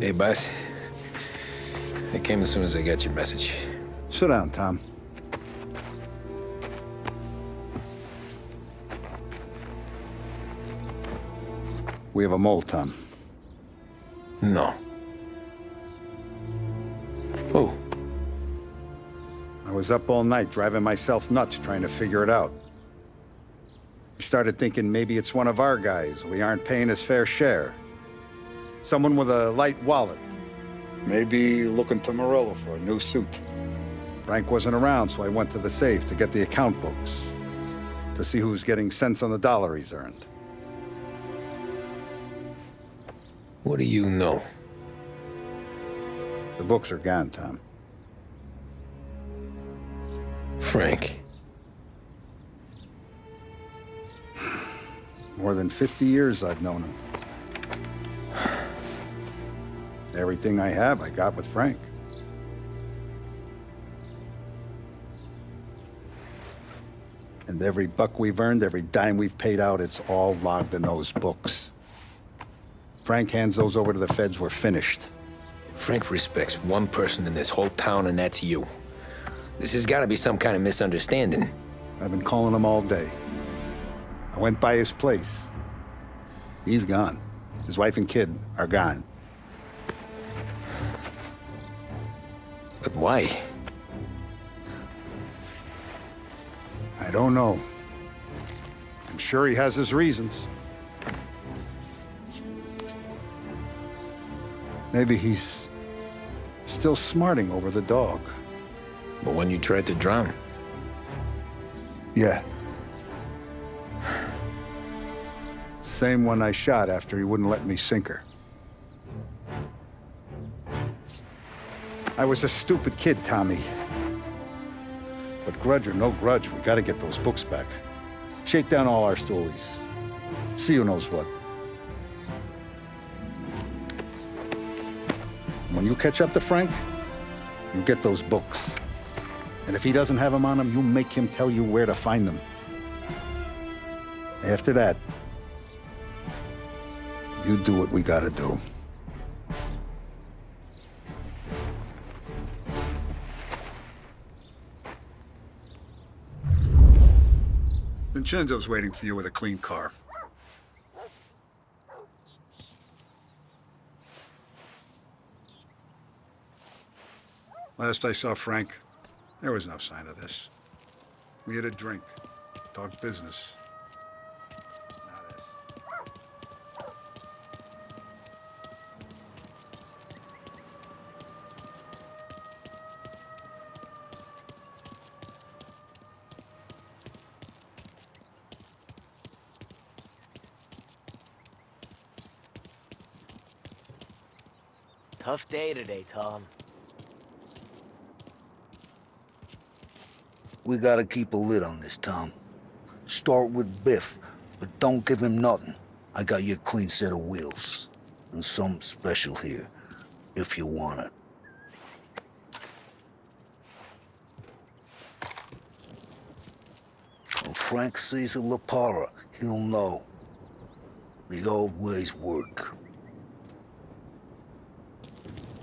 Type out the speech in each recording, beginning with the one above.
Hey, boss. I came as soon as I got your message. Sit down, Tom. We have a mole, Tom. No. Who? I was up all night driving myself nuts trying to figure it out. I started thinking maybe it's one of our guys. We aren't paying his fair share. Someone with a light wallet. Maybe looking to Morello for a new suit. Frank wasn't around, so I went to the safe to get the account books. To see who's getting cents on the dollar he's earned. What do you know? The books are gone, Tom. Frank. More than 50 years I've known him. Everything I have, I got with Frank. And every buck we've earned, every dime we've paid out, it's all logged in those books. Frank hands those over to the feds, we're finished. Frank respects one person in this whole town, and that's you. This has got to be some kind of misunderstanding. I've been calling him all day. I went by his place. He's gone. His wife and kid are gone. But why? I don't know. I'm sure he has his reasons. Maybe he's still smarting over the dog. But when you tried to drown? Yeah. Same one I shot after he wouldn't let me sink her. I was a stupid kid, Tommy. But grudge or no grudge, we gotta get those books back. Shake down all our stories. See who knows what. When you catch up to Frank, you get those books. And if he doesn't have them on him, you make him tell you where to find them. After that, you do what we gotta do. Vincenzo's waiting for you with a clean car. Last I saw Frank, there was no sign of this. We had a drink, talked business. Not this. Tough day today, Tom. We gotta keep a lid on this, Tom. Start with Biff, but don't give him nothing. I got you a clean set of wheels. And something special here, if you want it. When Frank sees a La Parra, he'll know. The old ways work.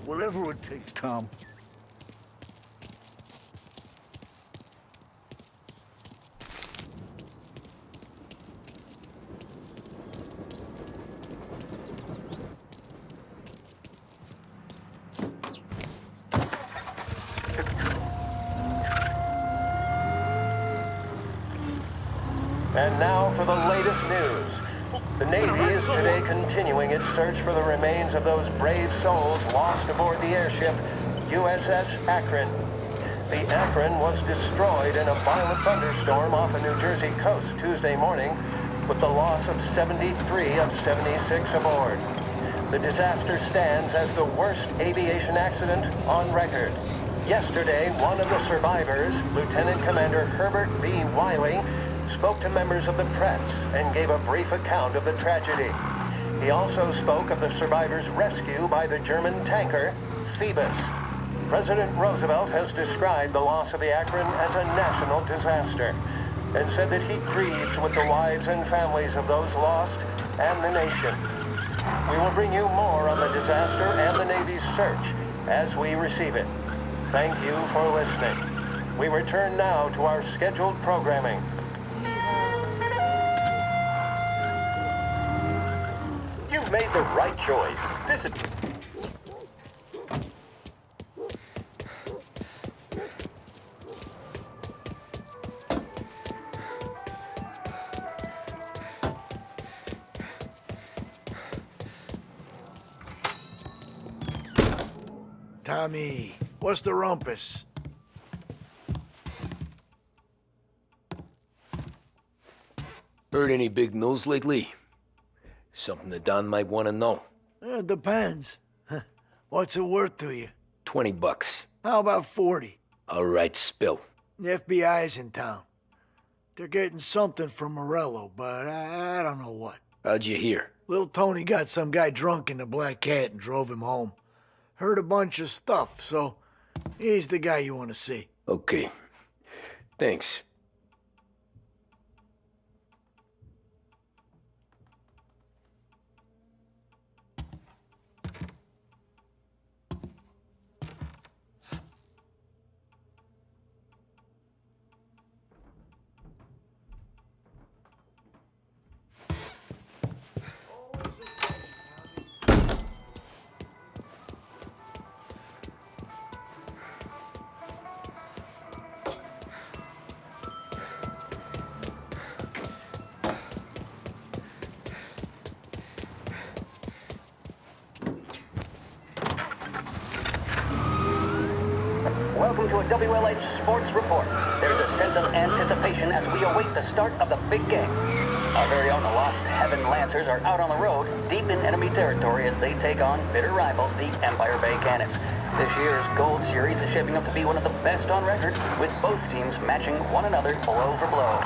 Whatever it takes, Tom. And now for the latest news. The Navy is today continuing its search for the remains of those brave souls lost aboard the airship USS Akron. The Akron was destroyed in a violent thunderstorm off the New Jersey coast Tuesday morning, with the loss of 73 of 76 aboard. The disaster stands as the worst aviation accident on record. Yesterday, one of the survivors, Lieutenant Commander Herbert B. Wiley, spoke to members of the press and gave a brief account of the tragedy. He also spoke of the survivors' rescue by the German tanker, Phoebus. President Roosevelt has described the loss of the Akron as a national disaster and said that he grieves with the wives and families of those lost and the nation. We will bring you more on the disaster and the Navy's search as we receive it. Thank you for listening. We return now to our scheduled programming. You've made the right choice. This is... Tommy, what's the rumpus? Heard any big news lately? Something that Don might want to know. Depends. What's it worth to you? $20. How about 40? All right, spill. The FBI's in town. They're getting something from Morello, but I don't know what. How'd you hear? Little Tony got some guy drunk in the Black Cat and drove him home. Heard a bunch of stuff, so he's the guy you want to see. Okay. Thanks. Welcome to a WLH Sports Report. There's a sense of anticipation as we await the start of the big game. Our very own Lost Heaven Lancers are out on the road, deep in enemy territory as they take on bitter rivals, the Empire Bay Cannons. This year's Gold Series is shaping up to be one of the best on record, with both teams matching one another blow for blow.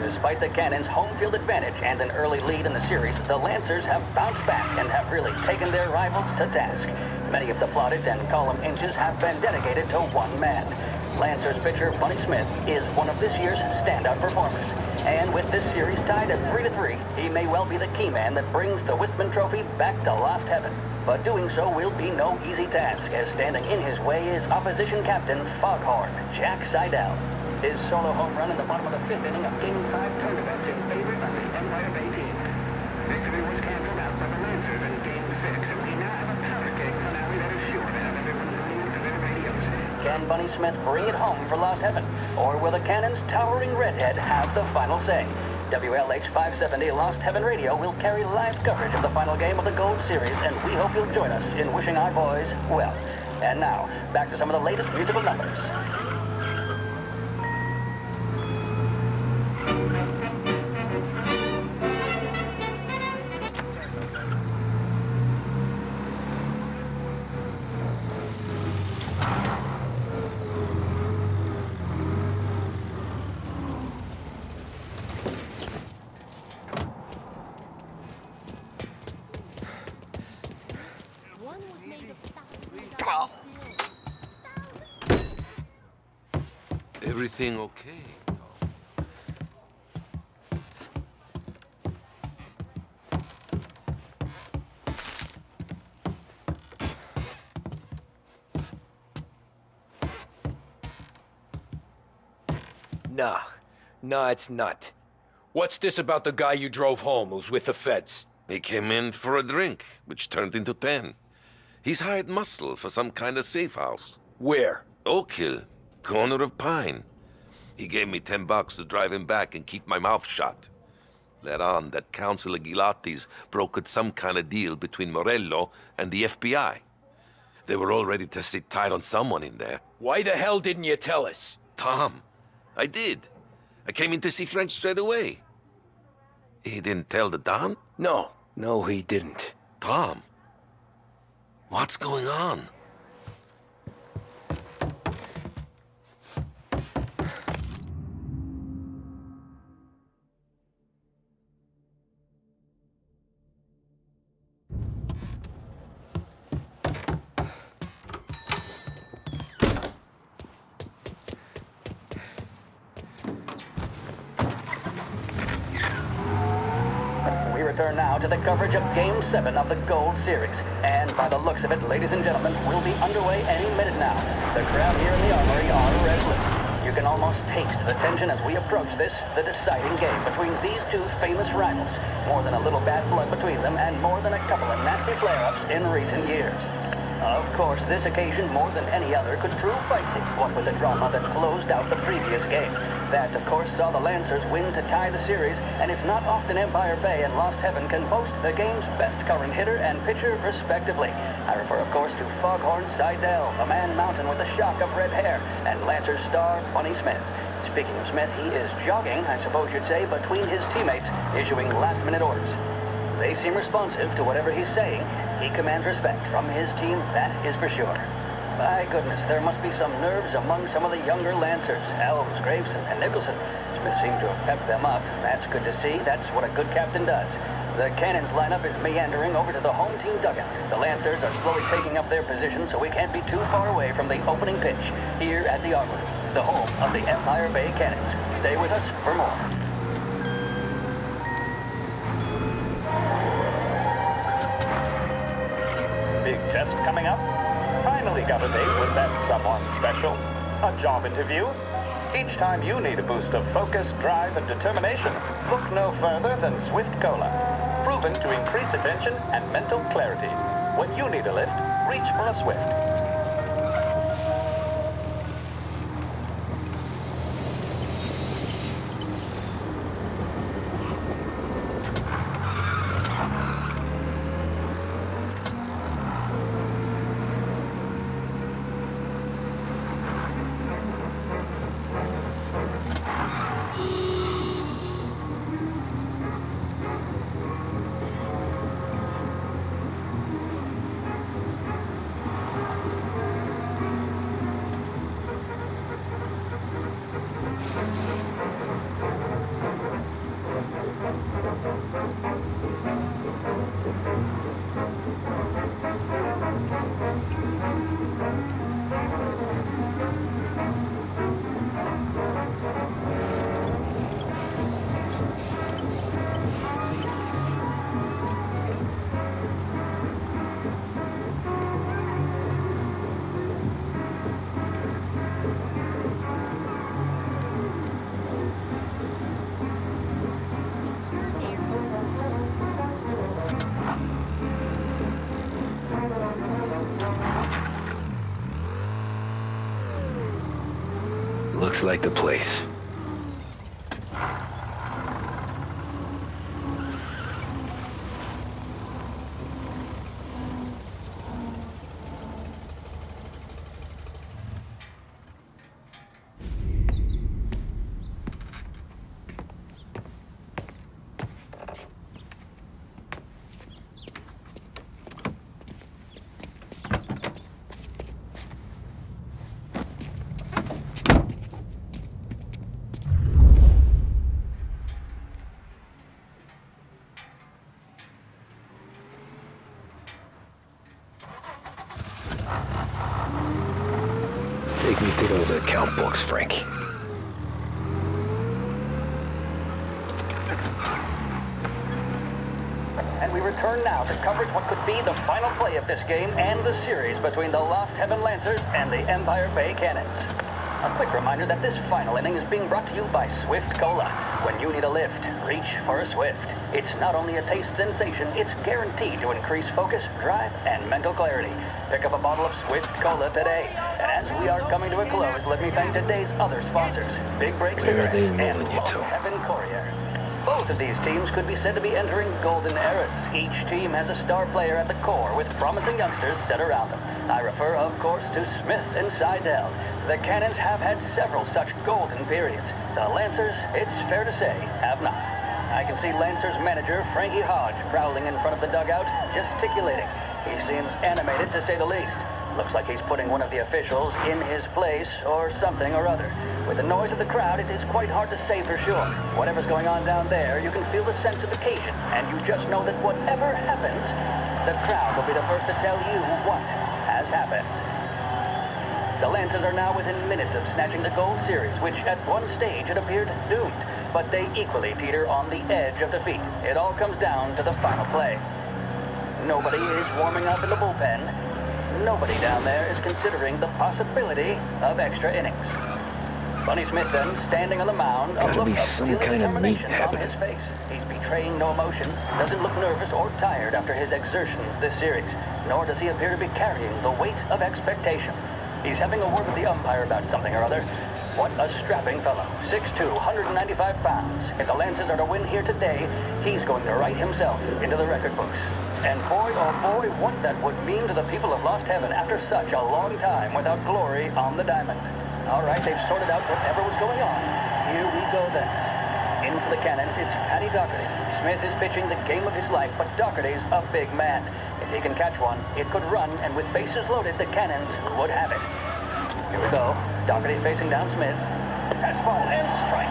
Despite the Cannons' home field advantage and an early lead in the series, the Lancers have bounced back and have really taken their rivals to task. Many of the plaudits and column inches have been dedicated to one man. Lancers pitcher Bunny Smith is one of this year's standout performers. And with this series tied at 3-3, he may well be the key man that brings the Wistman Trophy back to Lost Heaven. But doing so will be no easy task, as standing in his way is opposition captain Foghorn Jack Seidel. His solo home run in the bottom of the fifth inning of Game 5 tournaments in favor of the Empire Bay team. Victory was canceled out by the Lancers in Game 6, and we now have a powder keg finale that is sure to have everyone listening to their radios. Can Bunny Smith bring it home for Lost Heaven? Or will the Cannon's towering redhead have the final say? WLH 570 Lost Heaven Radio will carry live coverage of the final game of the Gold Series, and we hope you'll join us in wishing our boys well. And now, back to some of the latest musical numbers. Everything okay? Nah, it's not. What's this about the guy you drove home who's with the feds? He came in for a drink, which turned into 10. He's hired muscle for some kind of safe house. Where? Oak Hill, corner of Pine. He gave me $10 to drive him back and keep my mouth shut. Let on that Councilor Gilatti's brokered some kind of deal between Morello and the FBI. They were all ready to sit tight on someone in there. Why the hell didn't you tell us? Tom, I did. I came in to see Frank straight away. He didn't tell the Don? No, he didn't. Tom, what's going on? turn now to the coverage of Game 7 of the Gold Series. And by the looks of it, ladies and gentlemen, we'll be underway any minute now. The crowd here in the Armory are restless. You can almost taste the tension as we approach this, the deciding game between these two famous rivals. More than a little bad blood between them, and more than a couple of nasty flare-ups in recent years. Of course, this occasion, more than any other, could prove feisty, what with the drama that closed out the previous game. That, of course, saw the Lancers win to tie the series, and it's not often Empire Bay and Lost Heaven can boast the game's best current hitter and pitcher, respectively. I refer, of course, to Foghorn Seidel, a man mountain with a shock of red hair, and Lancers star Bunny Smith. Speaking of Smith, he is jogging, I suppose you'd say, between his teammates, issuing last-minute orders. They seem responsive to whatever he's saying. He commands respect from his team, that is for sure. My goodness, there must be some nerves among some of the younger Lancers. Elves, Graveson, and Nicholson. Smith seemed to have pepped them up. That's good to see. That's what a good captain does. The Cannons lineup is meandering over to the home team dugout. The Lancers are slowly taking up their position, so we can't be too far away from the opening pitch here at the Armory, the home of the Empire Bay Cannons. Stay with us for more. Big test coming up. Finally got a date with that someone special. A job interview. Each time you need a boost of focus, drive, and determination, look no further than Swift Cola. Proven to increase attention and mental clarity. When you need a lift, reach for a Swift. Looks like the place. Take me to those account books, Frank. And we return now to coverage what could be the final play of this game and the series between the Lost Heaven Lancers and the Empire Bay Cannons. A quick reminder that this final inning is being brought to you by Swift Cola. When you need a lift, reach for a Swift. It's not only a taste sensation, it's guaranteed to increase focus, drive, and mental clarity. Pick up a bottle of Swift Cola today. And as we are coming to a close, let me thank today's other sponsors, Big Break Where are they Cigarettes and moving you Lost to? Heaven Courier. Both of these teams could be said to be entering golden eras. Each team has a star player at the core with promising youngsters set around them. I refer, of course, to Smith and Seidel. The Cannons have had several such golden periods. The Lancers, it's fair to say, have not. I can see Lancers manager Frankie Hodge prowling in front of the dugout, gesticulating. He seems animated, to say the least. Looks like he's putting one of the officials in his place, or something or other. With the noise of the crowd, it is quite hard to say for sure. Whatever's going on down there, you can feel the sense of occasion, and you just know that whatever happens, the crowd will be the first to tell you what has happened. The Lancers are now within minutes of snatching the Gold Series, which at one stage had appeared doomed. But they equally teeter on the edge of defeat. It all comes down to the final play. Nobody is warming up in the bullpen. Nobody down there is considering the possibility of extra innings. Bunny Smith then, standing on the mound, a Gotta look be of some steely kind of meat determination on his happening. face. He's betraying no emotion, doesn't look nervous or tired after his exertions this series, nor does he appear to be carrying the weight of expectation. He's having a word with the umpire about something or other. What a strapping fellow. 6'2", 195 pounds. If the Lancers are to win here today, he's going to write himself into the record books. And boy, oh boy, what that would mean to the people of Lost Heaven after such a long time without glory on the diamond. All right, they've sorted out whatever was going on. Here we go then. In for the Cannons, it's Paddy Doherty. Smith is pitching the game of his life, but Doherty's a big man. If he can catch one, it could run, and with bases loaded, the Cannons would have it. Here we go. Doherty facing down Smith. Fastball and strike.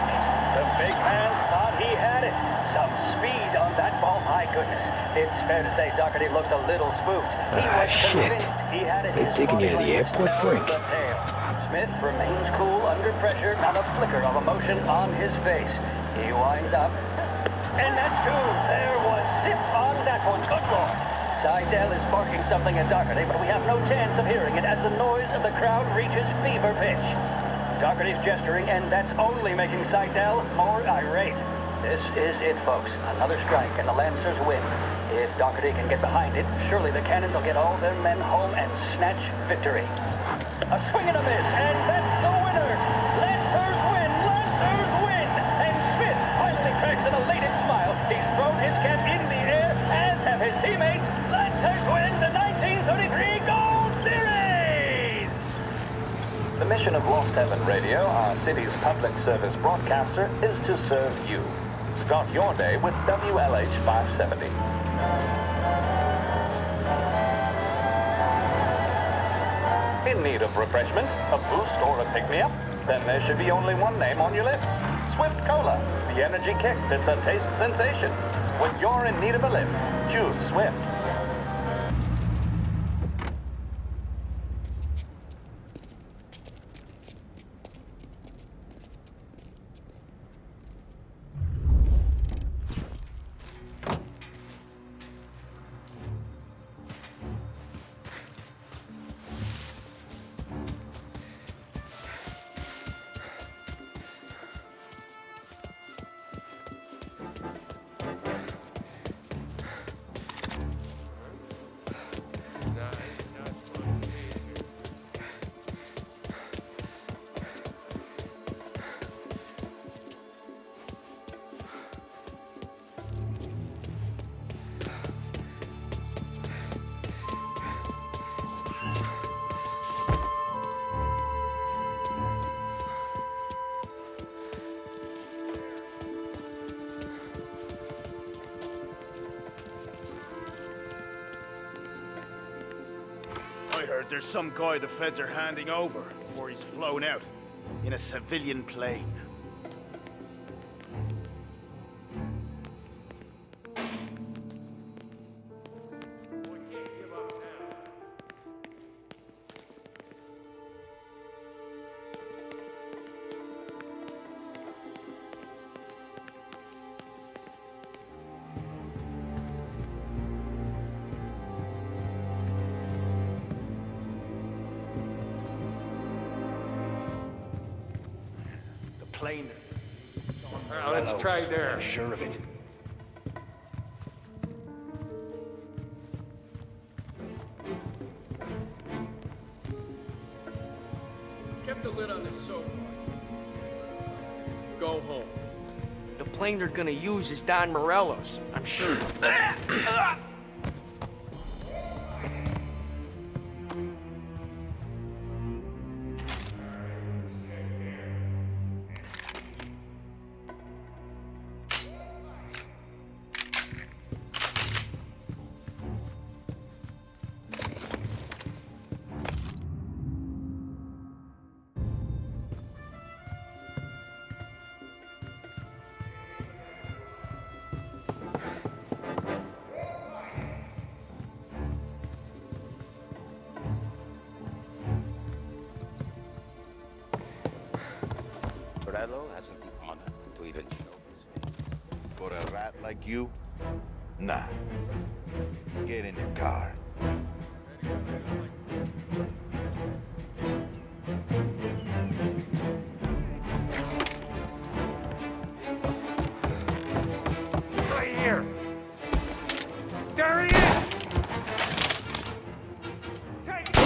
The big man thought he had it. Some speed on that ball. My goodness. It's fair to say Doherty looks a little spooked. He was shit. convinced he had it. They His taking you to body the language airport, tells Frank? the tale. Smith remains cool under pressure, not a flicker of emotion on his face. He winds up. And that's two. There was zip on that one. Good Lord. Seidel is barking something at Doherty, but we have no chance of hearing it as the noise of the crowd reaches fever pitch. Doherty's gesturing, and that's only making Seidel more irate. This is it, folks. Another strike, and the Lancers win. If Doherty can get behind it, surely the Cannons will get all their men home and snatch victory. A swing and a miss, and that's the winners! Lancers win! Lancers win! And Smith finally cracks an elated smile. He's thrown his cap in the air, as have his teammates. Lancers win the 1933 Gold Series! The mission of Lost Heaven Radio, our city's public service broadcaster, is to serve you. Start your day with WLH 570. In need of refreshment, a boost, or a pick-me-up? Then there should be only one name on your lips. Swift Cola, the energy kick that's a taste sensation. When you're in need of a lift, choose Swift. I heard there's some guy the feds are handing over before he's flown out in a civilian plane. Plane. Let's try there. I'm sure of it. Kept the lid on this so far. Go home. The plane they're gonna use is Don Morello's, I'm sure. Morello hasn't the honor to even show his face. For a rat like you? Nah. Get in your car. Right here! There he is! Take it!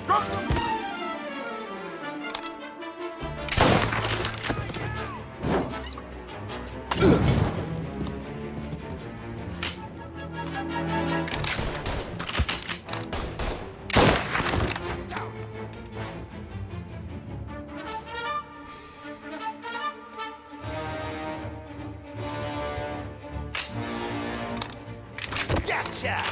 Drop some! Gotcha!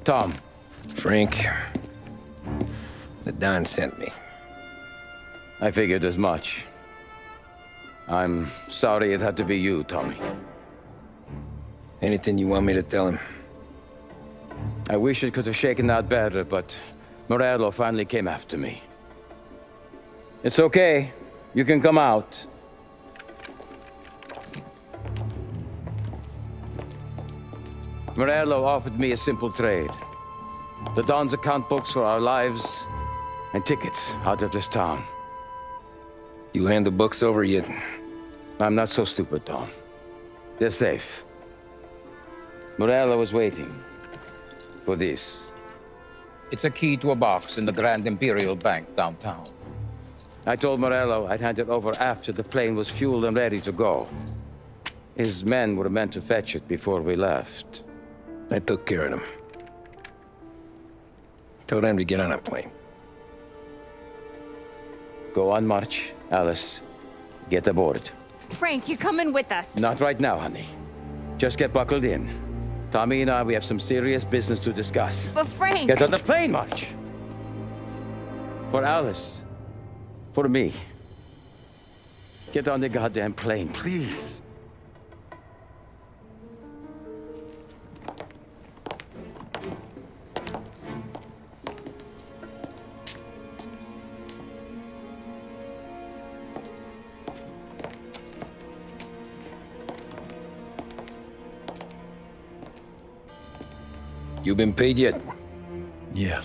Tom. Frank, the Don sent me. I figured as much. I'm sorry it had to be you, Tommy. Anything you want me to tell him? I wish it could have shaken out better, but Morello finally came after me. It's okay. You can come out. Morello offered me a simple trade. The Don's account books for our lives and tickets out of this town. You hand the books over yet? I'm not so stupid, Don. They're safe. Morello was waiting for this. It's a key to a box in the Grand Imperial Bank downtown. I told Morello I'd hand it over after the plane was fueled and ready to go. His men were meant to fetch it before we left. I took care of them. Told them to get on a plane. Go on, March. Alice, get aboard. Frank, you're coming with us. Not right now, honey. Just get buckled in. Tommy and I, we have some serious business to discuss. But Frank... Get on the plane, March! For Alice. For me. Get on the goddamn plane, please. You been paid yet? Yeah.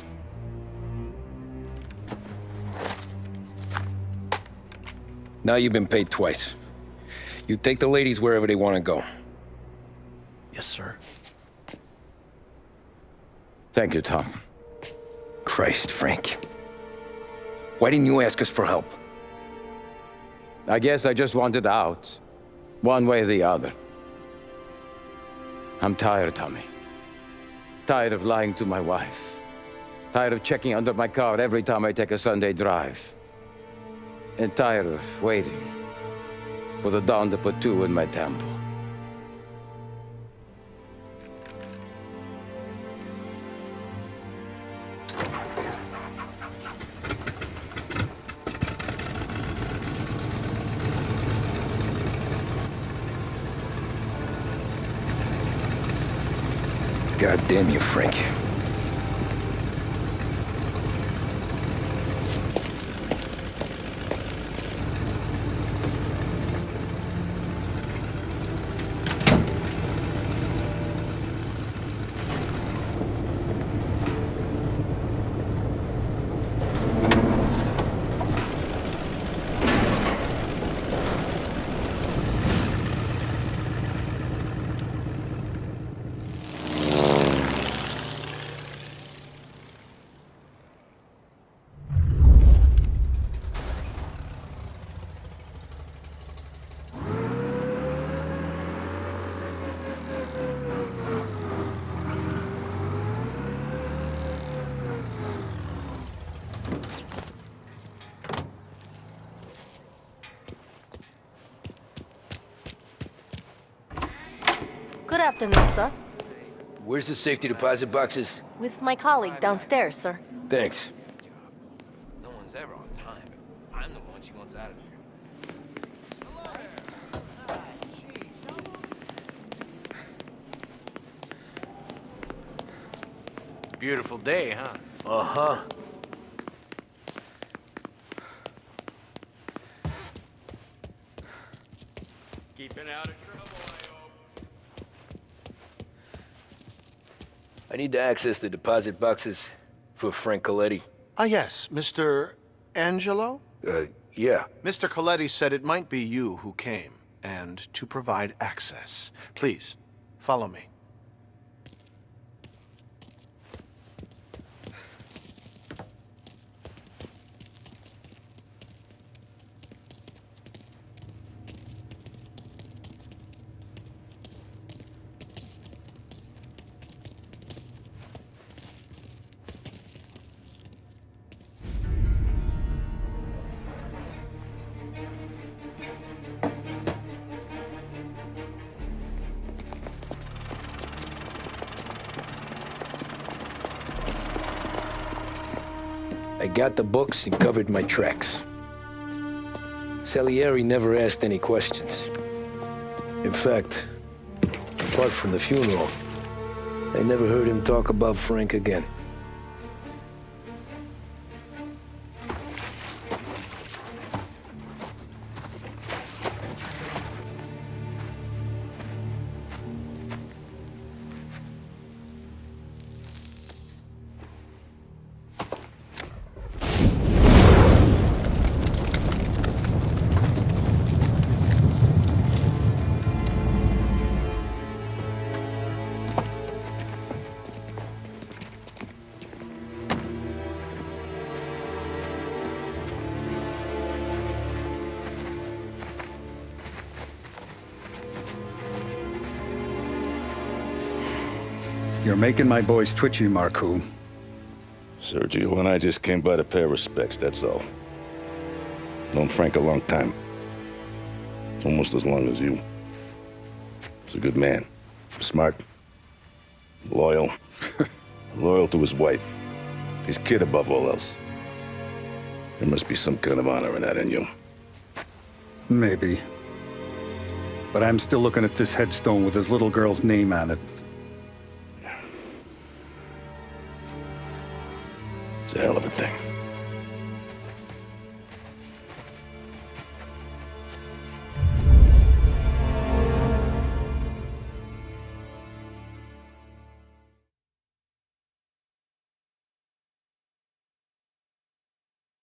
Now you've been paid twice. You take the ladies wherever they want to go. Yes, sir. Thank you, Tom. Christ, Frank. Why didn't you ask us for help? I guess I just wanted out. One way or the other. I'm tired, Tommy. Tired of lying to my wife. Tired of checking under my car every time I take a Sunday drive. And tired of waiting for the dawn to put two in my temple. God damn you, Frank. Good afternoon, sir. Where's the safety deposit boxes? With my colleague downstairs, sir. Thanks. No one's ever on time. I'm the one she wants out of here. Beautiful day, huh? Uh-huh. Keeping out of trouble, I hope. I need to access the deposit boxes for Frank Coletti. Ah, yes, Mr. Angelo? Yeah. Mr. Coletti said it might be you who came, and to provide access. Please, follow me. I got the books and covered my tracks. Salieri never asked any questions. In fact, apart from the funeral, I never heard him talk about Frank again. You're making my boys twitchy, Marku. Sergio and I just came by to pay respects, that's all. Known Frank a long time. Almost as long as you. He's a good man. Smart. Loyal. Loyal to his wife. His kid above all else. There must be some kind of honor in that in you. Maybe. But I'm still looking at this headstone with his little girl's name on it. It's a hell of a thing.